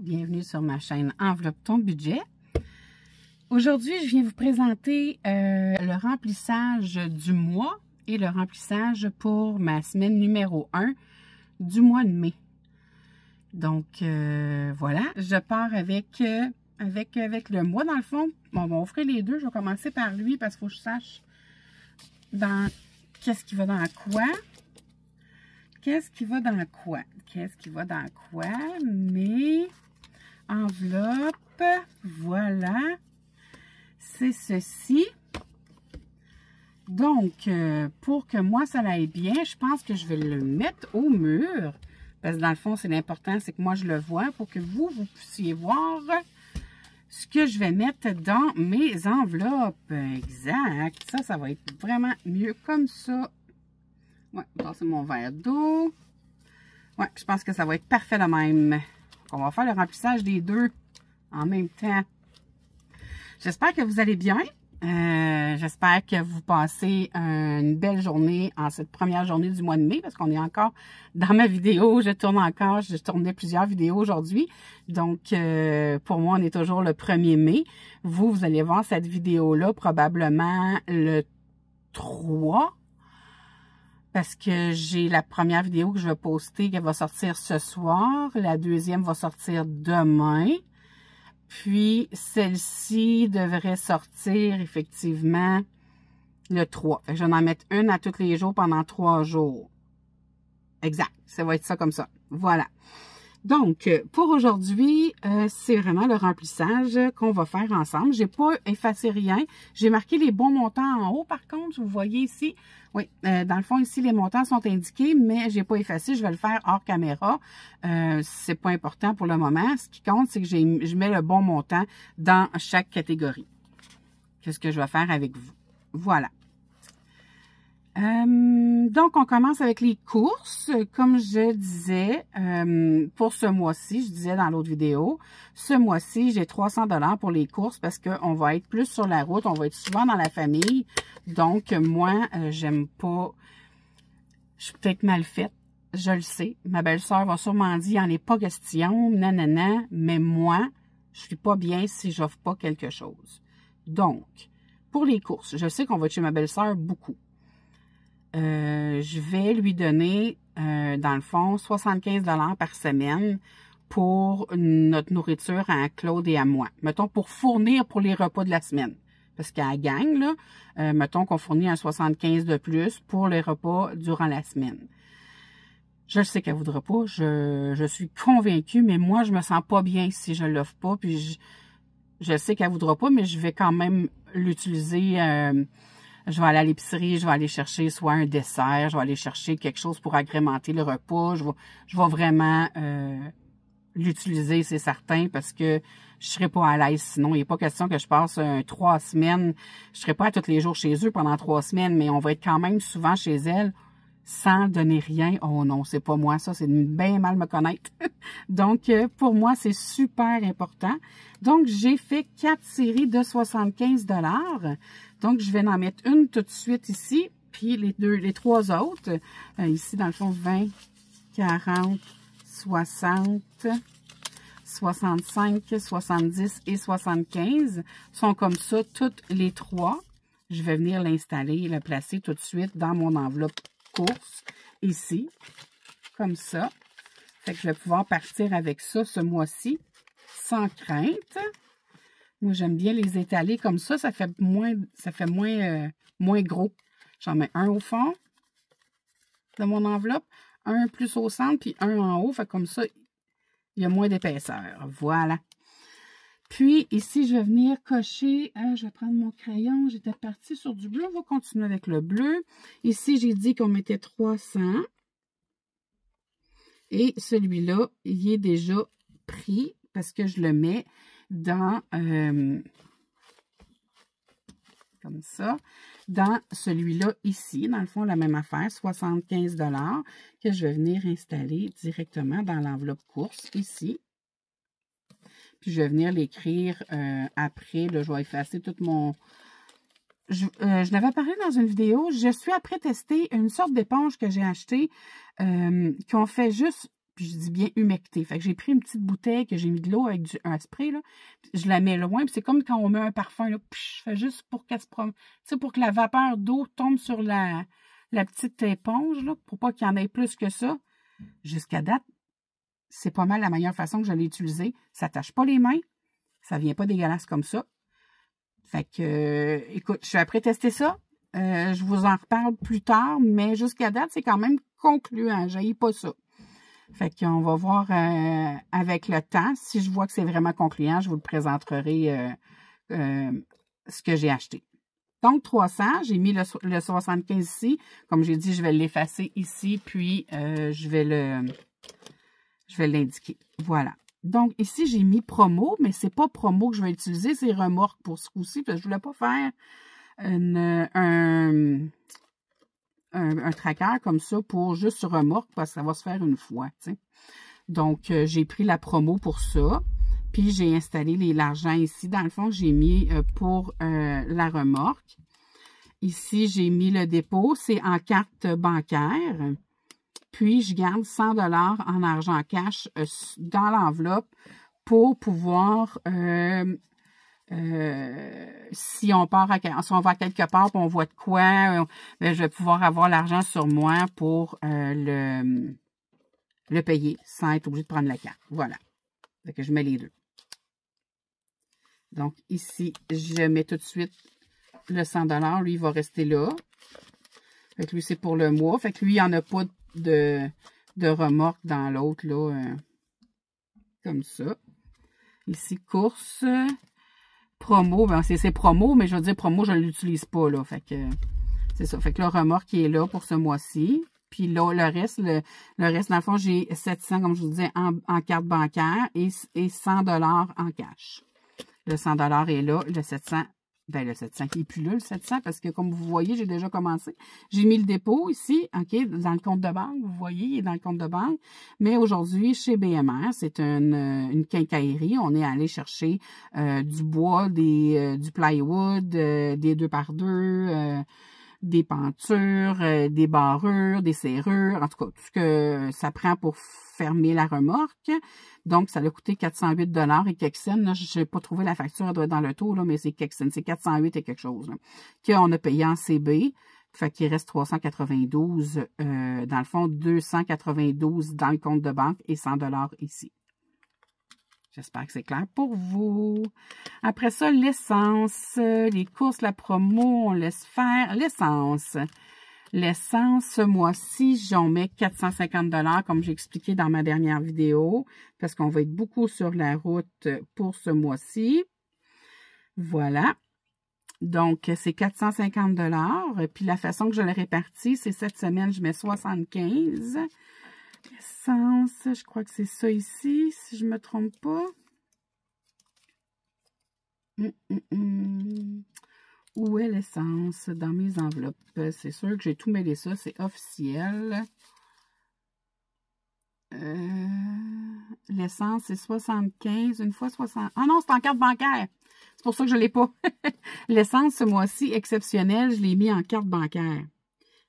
bienvenue sur ma chaîne Enveloppe ton budget. Aujourd'hui, je viens vous présenter le remplissage du mois et le remplissage pour ma semaine numéro 1 du mois de mai. Donc, voilà, je pars avec le mois dans le fond. Bon, on va offrir les deux. Je vais commencer par lui parce qu'il faut que je sache dans qu'est-ce qui va dans quoi. Qu'est-ce qui va dans quoi? Qu'est-ce qui va dans quoi? Mais enveloppe, voilà. C'est ceci. Donc, pour que moi, ça aille bien, je pense que je vais le mettre au mur. Parce que dans le fond, c'est l'important, c'est que moi, je le vois pour que vous puissiez voir ce que je vais mettre dans mes enveloppes. Exact. Ça va être vraiment mieux comme ça. Ouais, passer mon verre d'eau. Ouais, je pense que ça va être parfait de même. On va faire le remplissage des deux en même temps. J'espère que vous allez bien. J'espère que vous passez une belle journée en cette première journée du mois de mai parce qu'on est encore dans ma vidéo. Je tournais plusieurs vidéos aujourd'hui. Donc, pour moi, on est toujours le 1er mai. Vous allez voir cette vidéo-là probablement le 3. Parce que j'ai la première vidéo que je vais poster qui va sortir ce soir. La deuxième va sortir demain. Puis, celle-ci devrait sortir effectivement le 3. Fait que je vais en mettre une à tous les jours pendant 3 jours. Exact. Ça va être ça comme ça. Voilà. Donc, pour aujourd'hui, c'est vraiment le remplissage qu'on va faire ensemble. J'ai pas effacé rien. J'ai marqué les bons montants en haut, par contre. Vous voyez ici. Oui, dans le fond, ici, les montants sont indiqués, mais j'ai pas effacé. Je vais le faire hors caméra. C'est pas important pour le moment. Ce qui compte, c'est que je mets le bon montant dans chaque catégorie. Qu'est-ce que je vais faire avec vous? Voilà. Donc, on commence avec les courses. Comme je disais, pour ce mois-ci, je disais dans l'autre vidéo, ce mois-ci, j'ai 300 $ pour les courses parce qu'on va être plus sur la route, on va être souvent dans la famille. Donc, moi, j'aime pas... Je suis peut-être mal faite, je le sais. Ma belle-sœur va sûrement dire, il n'y en est pas question, nanana, mais moi, je suis pas bien si j'offre pas quelque chose. Donc, pour les courses, je sais qu'on va être chez ma belle-sœur beaucoup. Je vais lui donner, dans le fond, 75 $ par semaine pour notre nourriture à Claude et à moi. Mettons, pour fournir pour les repas de la semaine. Parce qu'à la gang, là, mettons qu'on fournit un 75 de plus pour les repas durant la semaine. Je sais qu'elle ne voudra pas, je suis convaincue, mais moi, je me sens pas bien si je l'offre pas. Puis je sais qu'elle ne voudra pas, mais je vais quand même l'utiliser. Je vais aller à l'épicerie, je vais aller chercher soit un dessert, je vais aller chercher quelque chose pour agrémenter le repas. Je vais vraiment l'utiliser, c'est certain, parce que je ne serai pas à l'aise sinon. Il n'est pas question que je passe 3 semaines. Je ne serai pas tous les jours chez eux pendant 3 semaines, mais on va être quand même souvent chez elle sans donner rien. Oh non, c'est pas moi, ça, c'est bien mal me connaître. Donc, pour moi, c'est super important. Donc, j'ai fait 4 séries de 75 $. Donc, je vais en mettre une tout de suite ici, puis les 3 autres. Ici, dans le fond, 20, 40, 60, 65, 70 et 75 sont comme ça, toutes les 3. Je vais venir l'installer et le placer tout de suite dans mon enveloppe course, ici, comme ça. Fait que je vais pouvoir partir avec ça ce mois-ci, sans crainte. Moi, j'aime bien les étaler comme ça, ça fait moins gros. J'en mets un au fond de mon enveloppe, un plus au centre, puis un en haut. Fait comme ça, il y a moins d'épaisseur. Voilà. Puis, ici, je vais venir cocher. Je vais prendre mon crayon. J'étais partie sur du bleu. On va continuer avec le bleu. Ici, j'ai dit qu'on mettait 300. Et celui-là, il est déjà pris parce que je le mets dans, comme ça, dans celui-là ici. Dans le fond, la même affaire, 75 $ que je vais venir installer directement dans l'enveloppe course ici. Puis, je vais venir l'écrire après. Là, je vais effacer tout mon... Je l'avais parlé dans une vidéo. Je suis après tester une sorte d'éponge que j'ai achetée qu'on fait juste Puis je dis bien humecté. Fait que j'ai pris une petite bouteille que j'ai mis de l'eau avec un spray, là. Je la mets loin. Puis c'est comme quand on met un parfum, là. Puis je fais juste pour qu'elle se promène. Tu sais, pour que la vapeur d'eau tombe sur la petite éponge, là. Pour pas qu'il y en ait plus que ça. Jusqu'à date, c'est pas mal la meilleure façon que je l'ai utilisée. Ça tâche pas les mains. Ça vient pas dégueulasse comme ça. Fait que, écoute, je suis après tester ça. Je vous en reparle plus tard, mais jusqu'à date, c'est quand même concluant. J'haïs pas ça. Fait qu'on va voir avec le temps. Si je vois que c'est vraiment concluant, je vous le présenterai ce que j'ai acheté. Donc, 300, j'ai mis le 75 ici. Comme j'ai dit, je vais l'effacer ici, puis je vais l'indiquer. Voilà. Donc, ici, j'ai mis promo, mais c'est pas promo que je vais utiliser, c'est remorque pour ce coup-ci, parce que je voulais pas faire un tracker comme ça pour juste remorque, parce que ça va se faire une fois, tu sais. Donc, j'ai pris la promo pour ça, puis j'ai installé l'argent ici. Dans le fond, j'ai mis pour la remorque. Ici, j'ai mis le dépôt, c'est en carte bancaire. Puis, je garde 100 $ en argent cash dans l'enveloppe pour pouvoir, si on va quelque part et on voit de quoi, je vais pouvoir avoir l'argent sur moi pour le payer sans être obligé de prendre la carte. Voilà. Fait que je mets les deux. Donc, ici, je mets tout de suite le 100 $. Lui, il va rester là. Fait que lui, c'est pour le mois. Fait que lui, il n'y en a pas de remorque dans l'autre, là, comme ça. Ici, course, promo, ben c'est promo, mais je veux dire, promo, je ne l'utilise pas, là. Fait que, c'est ça. Fait que le remorque qui est là pour ce mois-ci. Puis là, le reste, dans le fond, j'ai 700, comme je vous disais, en carte bancaire et 100 $ en cash. Le 100 $ est là, le 700, ben le 700 qui n'est plus là, le 700, parce que comme vous voyez, j'ai déjà commencé. J'ai mis le dépôt ici, OK, dans le compte de banque, vous voyez, il est dans le compte de banque. Mais aujourd'hui, chez BMR, c'est une quincaillerie. On est allé chercher du bois, du plywood, des 2x2, des pentures, des barrures, des serrures, en tout cas, tout ce que ça prend pour fermer la remorque. Donc, ça a coûté 408 $ et quelques cents. Là, je n'ai pas trouvé la facture, elle doit être dans le taux, là, mais c'est quelques cents. C'est 408 et quelque chose, qu'on a payé en CB. Fait qu'il reste 392, dans le fond, 292 dans le compte de banque et 100 $ ici. J'espère que c'est clair pour vous. Après ça, l'essence, les courses, la promo, on laisse faire. L'essence. L'essence, ce mois-ci, j'en mets 450 $ comme j'ai expliqué dans ma dernière vidéo, parce qu'on va être beaucoup sur la route pour ce mois-ci. Voilà. Donc, c'est 450 $. Puis la façon que je le répartis, c'est cette semaine, je mets 75 $. Essence, je crois que c'est ça ici, si je ne me trompe pas. Où est l'essence? Dans mes enveloppes. C'est sûr que j'ai tout mêlé ça, c'est officiel. L'essence, c'est 75, une fois 60. Ah non, c'est en carte bancaire. C'est pour ça que je ne l'ai pas. L'essence, ce mois-ci, exceptionnel, je l'ai mis en carte bancaire.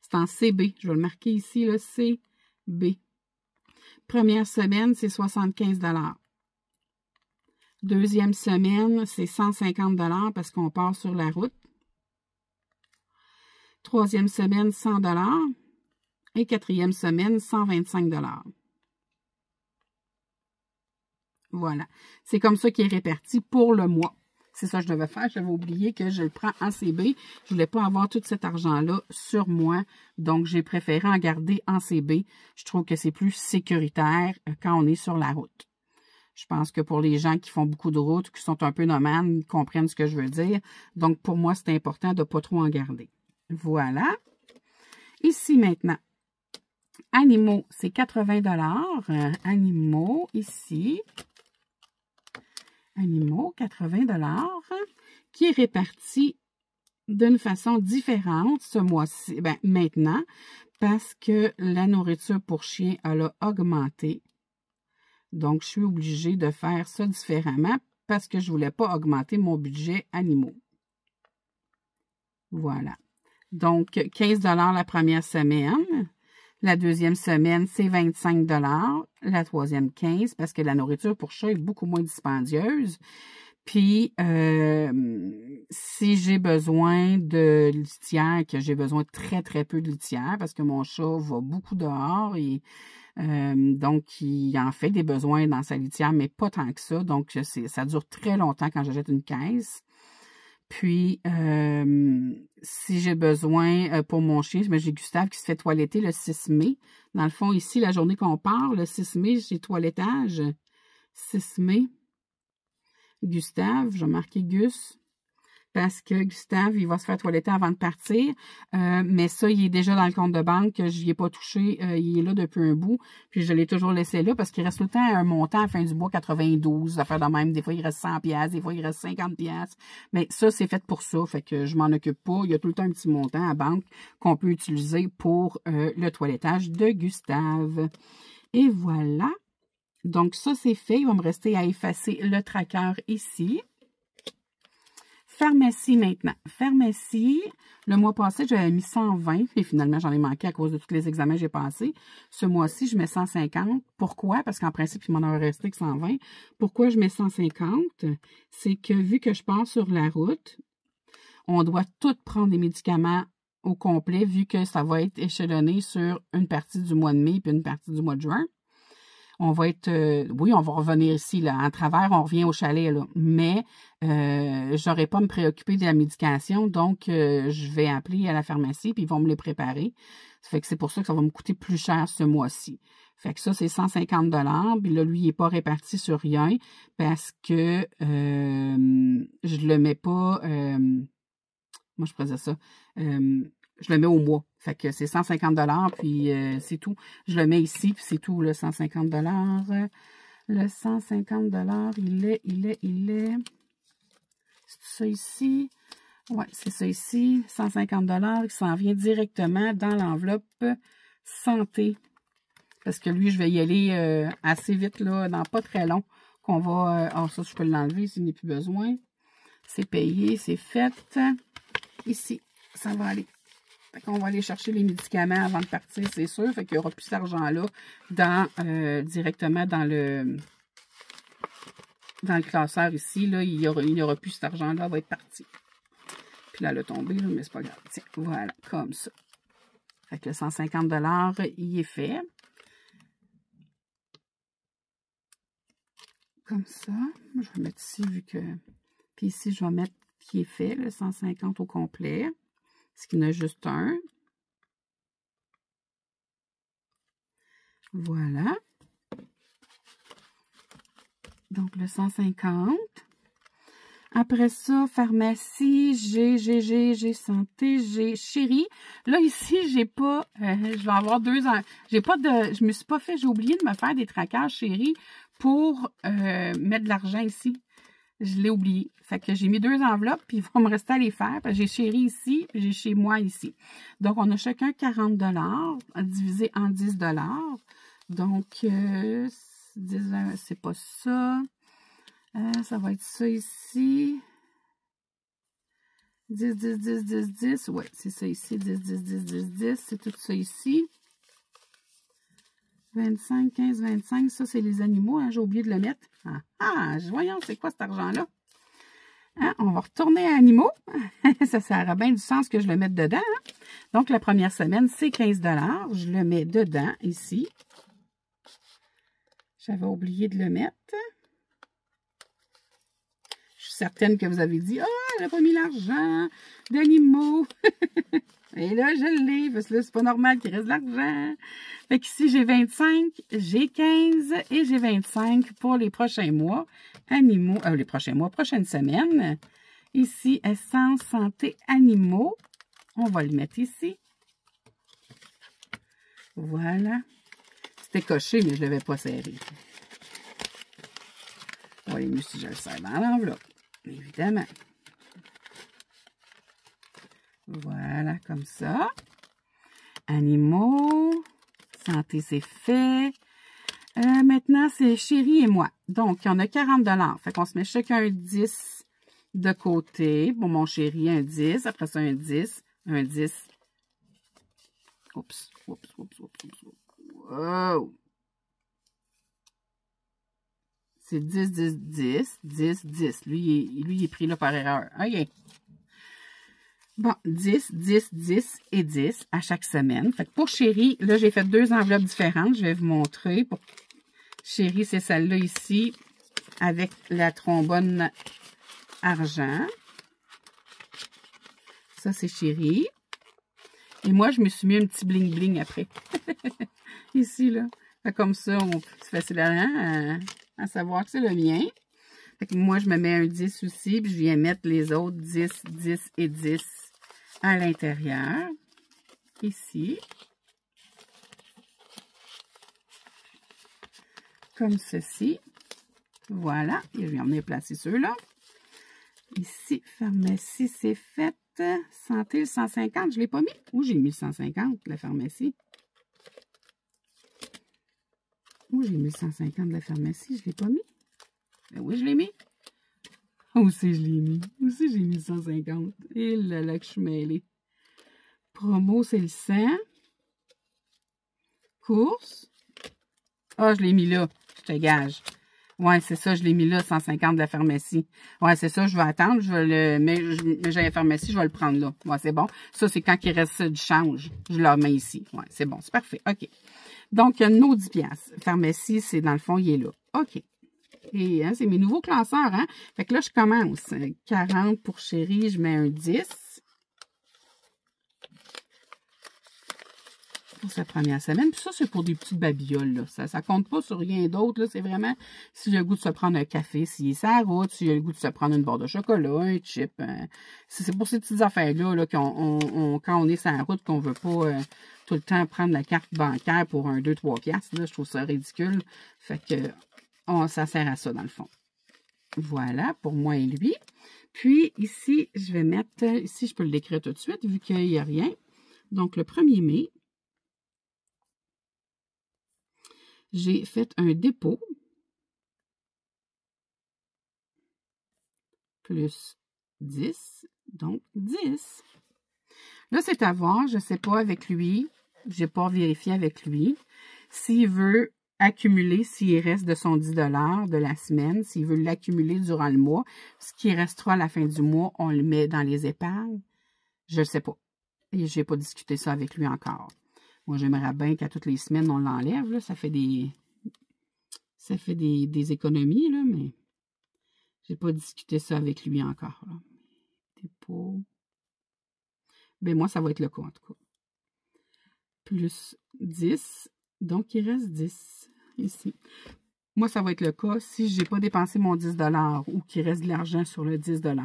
C'est en CB. Je vais le marquer ici, là, CB. Première semaine, c'est 75 $. Deuxième semaine, c'est 150 $ parce qu'on part sur la route. Troisième semaine, 100 $. Et quatrième semaine, 125 $. Voilà. C'est comme ça qu'il est réparti pour le mois. C'est ça que je devais faire. J'avais oublié que je le prends en CB. Je ne voulais pas avoir tout cet argent-là sur moi. Donc, j'ai préféré en garder en CB. Je trouve que c'est plus sécuritaire quand on est sur la route. Je pense que pour les gens qui font beaucoup de routes, qui sont un peu nomades, ils comprennent ce que je veux dire. Donc, pour moi, c'est important de ne pas trop en garder. Voilà. Ici, maintenant, animaux, c'est 80 $. Animaux, ici. Animaux, 80 $, qui est réparti d'une façon différente ce mois-ci, ben, maintenant, parce que la nourriture pour chien, elle a augmenté. Donc, je suis obligée de faire ça différemment parce que je ne voulais pas augmenter mon budget animaux. Voilà. Donc, 15 $ la première semaine. La deuxième semaine, c'est 25 $. La troisième, 15 parce que la nourriture pour chat est beaucoup moins dispendieuse. Puis, si j'ai besoin de litière, que j'ai besoin de très, très peu de litière, parce que mon chat va beaucoup dehors et donc, il en fait des besoins dans sa litière, mais pas tant que ça. Donc, ça dure très longtemps quand j'achète une caisse. Puis, si j'ai besoin pour mon chien, j'ai Gustave qui se fait toiletter le 6 mai. Dans le fond, ici, la journée qu'on part, le 6 mai, j'ai toilettage. 6 mai. Gustave, je vais marquer Gus. Parce que Gustave, il va se faire toiletter avant de partir. Mais ça, il est déjà dans le compte de banque. Je n'y ai pas touché. Il est là depuis un bout. Puis je l'ai toujours laissé là parce qu'il reste tout le temps un montant à la fin du mois, 92. Affaire de même. Des fois, il reste 100$. Des fois, il reste 50$. Mais ça, c'est fait pour ça. Fait que je m'en occupe pas. Il y a tout le temps un petit montant à banque qu'on peut utiliser pour le toilettage de Gustave. Et voilà. Donc, ça, c'est fait. Il va me rester à effacer le tracker ici. Pharmacie maintenant. Pharmacie, le mois passé, j'avais mis 120 et finalement, j'en ai manqué à cause de tous les examens que j'ai passés. Ce mois-ci, je mets 150. Pourquoi? Parce qu'en principe, il m'en aurait resté que 120. Pourquoi je mets 150? C'est que vu que je pars sur la route, on doit tout prendre des médicaments au complet vu que ça va être échelonné sur une partie du mois de mai puis une partie du mois de juin. On va être, oui, on va revenir ici, là, en travers, on revient au chalet, là, mais j'aurais pas à me préoccuper de la médication, donc je vais appeler à la pharmacie, puis ils vont me les préparer. Ça fait que c'est pour ça que ça va me coûter plus cher ce mois-ci. Fait que ça, c'est 150 $, puis là, lui, il n'est pas réparti sur rien, parce que je le mets pas, moi, je faisais ça, je le mets au mois. Fait que c'est 150 $, puis c'est tout. Je le mets ici, puis c'est tout, le 150 $. Le 150 $, il est... C'est ça ici? Ouais, c'est ça ici. 150 $ qui s'en vient directement dans l'enveloppe santé. Parce que lui, je vais y aller assez vite, là, dans pas très long, qu'on va... oh, ça, je peux l'enlever s'il n'est plus besoin. C'est payé, c'est fait. Ici, ça va aller. Fait qu'on va aller chercher les médicaments avant de partir, c'est sûr. Fait qu'il n'y aura plus cet argent-là directement dans le classeur ici. Là, il n'y aura plus cet argent-là, va être parti. Puis là, elle a tombé, là, mais c'est pas grave. Tiens, voilà, comme ça. Fait que le 150 $, il est fait. Comme ça. Je vais mettre ici, vu que... Puis ici, je vais mettre qui est fait, le 150 au complet. Ce qu'il y en a juste un. Voilà. Donc, le 150. Après ça, pharmacie, j'ai santé, j'ai chéri. Là, ici, j'ai pas, je vais avoir 2 ans. J'ai pas de, je me suis pas fait, j'ai oublié de me faire des traquages chéri pour mettre de l'argent ici. Je l'ai oublié. Fait que j'ai mis 2 enveloppes, puis il va me rester à les faire. J'ai chéri ici, puis j'ai chez moi ici. Donc, on a chacun 40 $ divisé en 10 $. Donc, c'est pas ça. Ça va être ça ici. 10, 10, 10, 10, 10. Ouais, c'est ça ici. 10, 10, 10, 10, 10. C'est tout ça ici. 25, 15, 25. Ça, c'est les animaux. Hein, j'ai oublié de le mettre. Voyons, c'est quoi cet argent-là? Hein, on va retourner à animaux. Ça aura bien du sens que je le mette dedans. Hein? Donc, la première semaine, c'est 15 $. Je le mets dedans, ici. J'avais oublié de le mettre. Je suis certaine que vous avez dit, elle n'a pas mis l'argent d'animaux. Et là, je l'ai, parce que là, c'est pas normal qu'il reste de l'argent. Fait qu'ici, j'ai 25, j'ai 15 et j'ai 25 pour les prochains mois. Animaux, les prochains mois, prochaine semaine. Ici, essence, santé, animaux. On va le mettre ici. Voilà. C'était coché, mais je ne l'avais pas serré. On va aller mieux si je le serre dans l'enveloppe. Évidemment. Voilà, comme ça. Animaux. Santé, c'est fait. Maintenant, c'est chéri et moi. Donc, il y en a 40 $. Fait qu'on se met chacun un 10 de côté. Pour mon chéri, un 10. Après ça, un 10. Un 10 Oups. Wow. C'est 10, 10, 10, 10, 10. Lui, il est pris là par erreur. OK. Bon, 10, 10, 10 et 10 à chaque semaine. Fait que pour Chérie, là, j'ai fait 2 enveloppes différentes. Je vais vous montrer. Pour Chérie, c'est celle-là ici avec la trombone argent. Ça, c'est Chérie. Et moi, je me suis mis un petit bling-bling après. Ici, là. Fait comme ça, c'est facile à savoir que c'est le mien. Fait que moi, je me mets un 10 aussi, puis je viens mettre les autres 10, 10 et 10 à l'intérieur. Ici. Comme ceci. Voilà. Et je viens venir placer ceux-là. Ici, pharmacie, c'est fait. Santé, le 150, je ne l'ai pas mis. Où j'ai mis le 150, la pharmacie? Où j'ai mis le 150 de la pharmacie? Je ne l'ai pas mis. Ben oui, je l'ai mis. Où c'est je l'ai mis? Où c'est j'ai mis le 150? Et là que je suis mêlée. Promo, c'est le 100. Course. Ah, je l'ai mis là. Je te gage. Ouais, c'est ça, je l'ai mis là, 150 de la pharmacie. Ouais, c'est ça, je vais attendre, je vais le... Mais j'ai la pharmacie, je vais le prendre là. Ouais, c'est bon. Ça, c'est quand il reste du change. Je le remets ici. Ouais, c'est bon, c'est parfait. OK. Donc, nos 10 piastres. Pharmacie, c'est dans le fond, il est là. OK. Et hein, c'est mes nouveaux classeurs, hein. Fait que là, je commence. 40 pour Chérie, je mets un 10. Pour sa première semaine. Puis ça, c'est pour des petites babioles, là. Ça compte pas sur rien d'autre, là. C'est vraiment s'il a le goût de se prendre un café, s'il est sur la route, s'il a le goût de se prendre une barre de chocolat, un chip. C'est pour ces petites affaires-là, là, quand on est sur la route, qu'on veut pas tout le temps prendre la carte bancaire pour un 2-3 piastres, là. Je trouve ça ridicule. Fait que ça sert à ça, dans le fond. Voilà, pour moi et lui. Puis, ici, je vais mettre... Ici, je peux l'écrire tout de suite, vu qu'il n'y a rien. Donc, le 1er mai, j'ai fait un dépôt plus 10, donc 10. Là, c'est à voir, je ne sais pas avec lui, je n'ai pas vérifié avec lui. S'il veut accumuler, s'il reste de son 10 $ de la semaine, s'il veut l'accumuler durant le mois, ce qui restera à la fin du mois, on le met dans les épargnes. Je ne sais pas. Et je n'ai pas discuté ça avec lui encore. Moi, j'aimerais bien qu'à toutes les semaines, on l'enlève. Là, ça fait des économies, là, mais j'ai pas discuté ça avec lui encore. Là. Dépôt. Ben moi, ça va être le cas, en tout cas. Plus 10. Donc, il reste 10 ici. Moi, ça va être le cas. Si je n'ai pas dépensé mon 10 $ ou qu'il reste de l'argent sur le 10 $,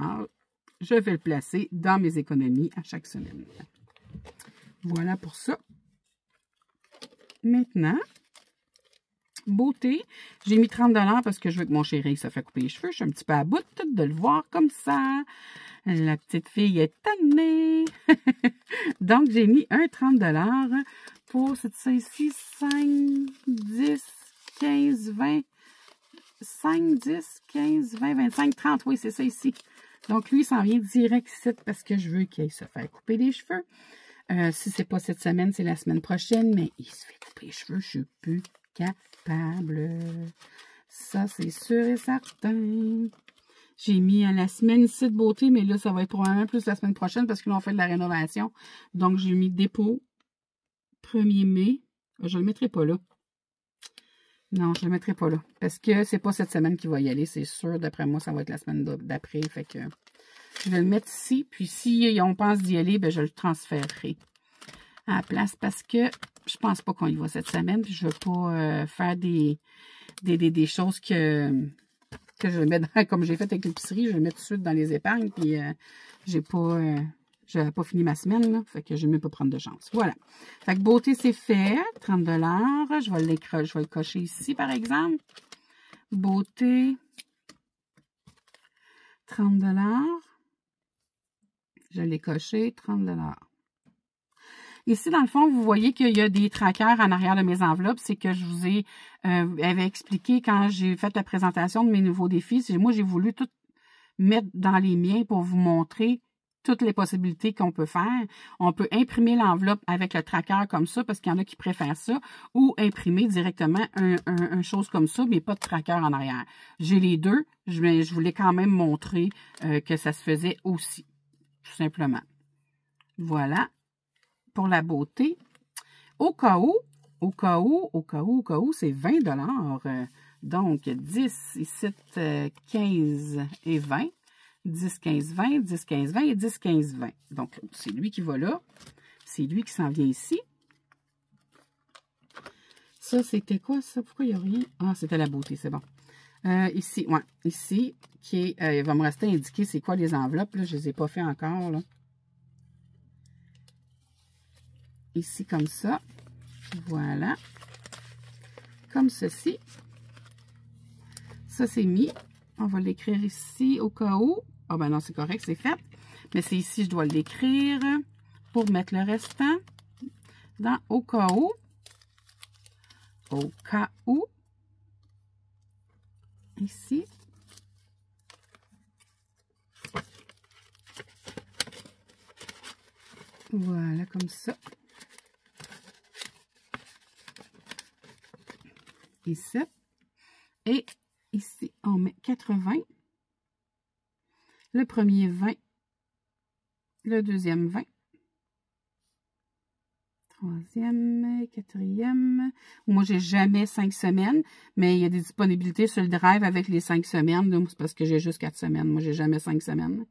je vais le placer dans mes économies à chaque semaine. Voilà pour ça. Maintenant, beauté, j'ai mis 30 $ parce que je veux que mon chéri se fait couper les cheveux. Je suis un petit peu à bout de le voir comme ça. La petite fille est tannée. Donc, j'ai mis un 30 $ pour, c'est ça ici, 5, 10, 15, 20, 5, 10, 15, 20, 25, 30. Oui, c'est ça ici. Donc, lui, il s'en vient direct ici parce que je veux qu'il se fasse couper les cheveux. Si c'est pas cette semaine, c'est la semaine prochaine, mais il se fait couper les cheveux, je suis plus capable. Ça, c'est sûr et certain. J'ai mis à la semaine ici de beauté, mais là, ça va être probablement plus la semaine prochaine parce que là, on fait de la rénovation. Donc, j'ai mis dépôt 1er mai. Je le mettrai pas là. Non, je le mettrai pas là. Parce que c'est pas cette semaine qu'il va y aller, c'est sûr. D'après moi, ça va être la semaine d'après. Fait que je vais le mettre ici. Puis si on pense d'y aller, ben, je le transférerai à la place parce que je pense pas qu'on y va cette semaine. Puis je veux pas faire des choses que je vais mettre dans, comme j'ai fait avec l'épicerie, je vais le mettre tout de suite dans les épargnes. Puis j'avais pas fini ma semaine, là. Fait que je vais même pas prendre de chance. Voilà. Fait que beauté, c'est fait. 30 $. Je vais le cocher ici, par exemple. Beauté. 30 $. Je l'ai coché, 30 $. Ici, dans le fond, vous voyez qu'il y a des trackers en arrière de mes enveloppes. C'est que je vous avais expliqué quand j'ai fait la présentation de mes nouveaux défis. Moi, j'ai voulu tout mettre dans les miens pour vous montrer toutes les possibilités qu'on peut faire. On peut imprimer l'enveloppe avec le tracker comme ça, parce qu'il y en a qui préfèrent ça, ou imprimer directement un chose comme ça, mais pas de tracker en arrière. J'ai les deux, je voulais quand même montrer que ça se faisait aussi, tout simplement. Voilà, pour la beauté. Au cas où, c'est 20 $. Donc, 10, ici, 15 et 20. 10, 15, 20, 10, 15, 20 et 10, 15, 20. Donc, c'est lui qui va là. C'est lui qui s'en vient ici. Ça, c'était quoi, ça? Pourquoi il n'y a rien? Ah, c'était la beauté, c'est bon. Ici, ouais, ici, qui est, il va me rester indiqué c'est quoi les enveloppes, là. Je ne les ai pas fait encore, là. Ici, comme ça. Voilà. Comme ceci. Ça, c'est mis. On va l'écrire ici au cas où. Ah ben non, c'est correct, c'est fait. Mais c'est ici, je dois l'écrire pour mettre le restant dans au cas où. Au cas où. Ici. Voilà, comme ça. Ici. Et ici, on met 80. Le premier 20. Le deuxième 20. Troisième, quatrième. Moi, j'ai jamais 5 semaines, mais il y a des disponibilités sur le drive avec les 5 semaines. C'est parce que j'ai juste 4 semaines. Moi, j'ai jamais 5 semaines.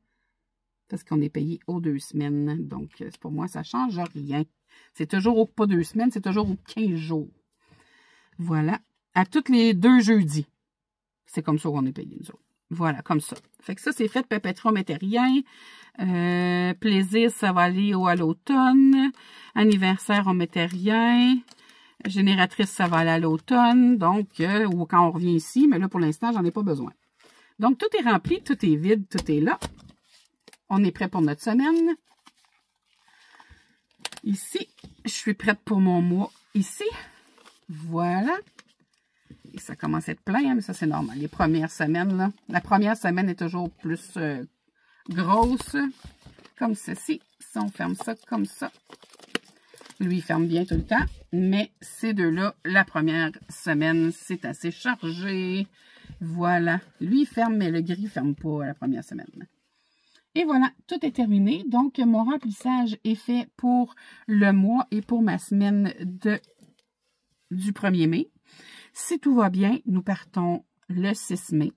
Parce qu'on est payé aux 2 semaines. Donc, pour moi, ça ne change rien. C'est toujours pas 2 semaines, c'est toujours aux 15 jours. Voilà. À tous les 2 jeudis. C'est comme ça qu'on est payé, nous autres. Voilà, comme ça. Fait que ça, c'est fait. Papeterie, on mettait rien. Plaisir, ça va aller à l'automne. Anniversaire, on mettait rien. Génératrice, ça va aller à l'automne. Donc, ou quand on revient ici. Mais là, pour l'instant, j'en ai pas besoin. Donc, tout est rempli, tout est vide, tout est là. On est prêt pour notre semaine. Ici, je suis prête pour mon mois ici. Voilà. Et ça commence à être plein, hein, mais ça, c'est normal. Les premières semaines, là. La première semaine est toujours plus grosse. Comme ceci. Si on ferme ça comme ça. Lui, il ferme bien tout le temps. Mais ces deux-là, la première semaine, c'est assez chargé. Voilà. Lui, il ferme, mais le gris ne ferme pas la première semaine. Et voilà, tout est terminé. Donc, mon remplissage est fait pour le mois et pour ma semaine du 1er mai. Si tout va bien, nous partons le 6 mai.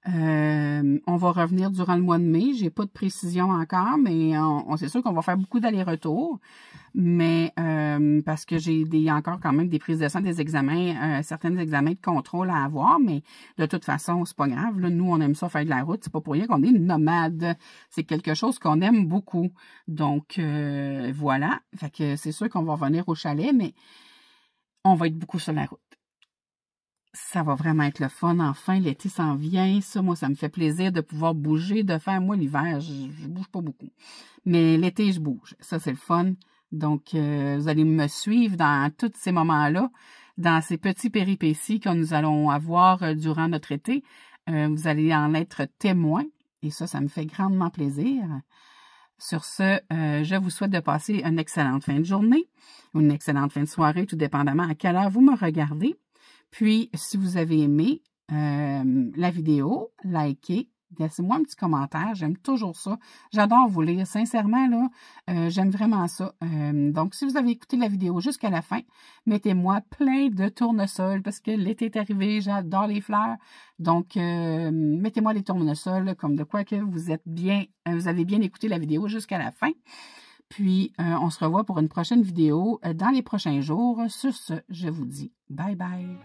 On va revenir durant le mois de mai. J'ai pas de précision encore, mais c'est sûr qu'on va faire beaucoup d'allers-retours. Mais parce que j'ai encore quand même des prises de sang, des examens, certains examens de contrôle à avoir, mais de toute façon, c'est pas grave. Là, nous, on aime ça faire de la route. C'est pas pour rien qu'on est nomade. C'est quelque chose qu'on aime beaucoup. Donc, voilà. Fait que c'est sûr qu'on va revenir au chalet, mais on va être beaucoup sur la route. Ça va vraiment être le fun. Enfin, l'été s'en vient. Ça, moi, ça me fait plaisir de pouvoir bouger, de faire. Moi, l'hiver, je bouge pas beaucoup. Mais l'été, je bouge. Ça, c'est le fun. Donc, vous allez me suivre dans tous ces moments-là, dans ces petits péripéties que nous allons avoir durant notre été. Vous allez en être témoin. Et ça me fait grandement plaisir. Sur ce, je vous souhaite de passer une excellente fin de journée, une excellente fin de soirée, tout dépendamment à quelle heure vous me regardez. Puis, si vous avez aimé la vidéo, likez, laissez-moi un petit commentaire. J'aime toujours ça. J'adore vous lire. Sincèrement, là, j'aime vraiment ça. Donc, si vous avez écouté la vidéo jusqu'à la fin, mettez-moi plein de tournesols parce que l'été est arrivé. J'adore les fleurs. Donc, mettez-moi les tournesols comme de quoi que vous êtes bien, vous avez bien écouté la vidéo jusqu'à la fin. Puis, on se revoit pour une prochaine vidéo dans les prochains jours. Sur ce, je vous dis bye bye.